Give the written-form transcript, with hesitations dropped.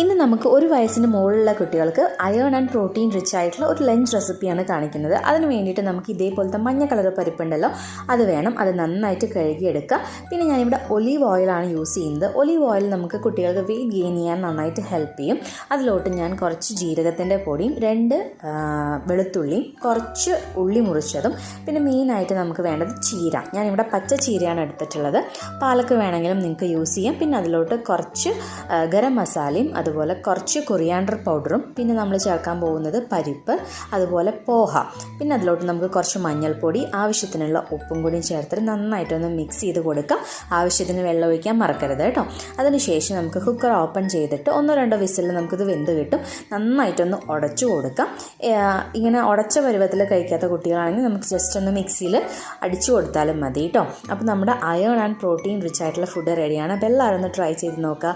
ഇന്ന് നമുക്ക് 1 വയസ്സിന് മുകളിലുള്ള കുട്ടികൾക്ക് അയേൺ ആൻഡ് പ്രോട്ടീൻ റിച്ച് ആയിട്ടുള്ള ഒരു ലഞ്ച് റെസിപ്പിയാണ് കാണിക്കുന്നത്. അതിന് വേണ്ടിയിട്ട് നമുക്ക് ഇതേപോലത്തെ മഞ്ഞ കളർ പരിപ്പുണ്ടല്ലോ, അത് വേണം. അത് നന്നായിട്ട് കഴുകിയെടുക്കുക. പിന്നെ ഞാനിവിടെ ഒലീവ് ഓയിലാണ് യൂസ് ചെയ്യുന്നത്. ഒലീവ് ഓയിൽ നമുക്ക് കുട്ടികൾക്ക് വെയിറ്റ് ഗെയിൻ ചെയ്യാൻ നന്നായിട്ട് ഹെൽപ്പ് ചെയ്യും. അതിലോട്ട് ഞാൻ കുറച്ച് ജീരകത്തിൻ്റെ പൊടിയും 2 വെളുത്തുള്ളിയും കുറച്ച് ഉള്ളി മുറിച്ചതും പിന്നെ മെയിനായിട്ട് നമുക്ക് വേണ്ടത് ചീര. ഞാനിവിടെ പച്ച ചീരയാണ് എടുത്തിട്ടുള്ളത്. പാലക്ക് വേണമെങ്കിലും നിങ്ങൾക്ക് യൂസ് ചെയ്യാം. പിന്നെ അതിലോട്ട് കുറച്ച് ഗരം മസാലയും അതുപോലെ കുറച്ച് കൊറിയാണ്ടർ പൗഡറും പിന്നെ നമ്മൾ ചേർക്കാൻ പോകുന്നത് പരിപ്പ്, അതുപോലെ പോഹ, പിന്നെ അതിലോട്ട് നമുക്ക് കുറച്ച് മഞ്ഞൾപ്പൊടി, ആവശ്യത്തിനുള്ള ഉപ്പും കൂടി ചേർത്തിട്ട് നന്നായിട്ടൊന്ന് മിക്സ് ചെയ്ത് കൊടുക്കാം. ആവശ്യത്തിന് വെള്ളം ഒഴിക്കാൻ മറക്കരുത് കേട്ടോ. അതിനുശേഷം നമുക്ക് കുക്കർ ഓപ്പൺ ചെയ്തിട്ട് 1-2 വിസിലിൽ നമുക്കിത് വെന്ത് കിട്ടും. നന്നായിട്ടൊന്ന് ഉടച്ചു കൊടുക്കാം. ഇങ്ങനെ ഉടച്ച പരുവത്തിൽ കഴിക്കാത്ത കുട്ടികളാണെങ്കിൽ നമുക്ക് ജസ്റ്റ് ഒന്ന് മിക്സിയിൽ അടിച്ചു കൊടുത്താലും മതി കേട്ടോ. അപ്പോൾ നമ്മുടെ അയേൺ ആൻഡ് പ്രോട്ടീൻ റിച്ച് ആയിട്ടുള്ള ഫുഡ് റെഡിയാണ്. അപ്പോൾ എല്ലാവരും ഒന്ന് ട്രൈ ചെയ്ത് നോക്കുക.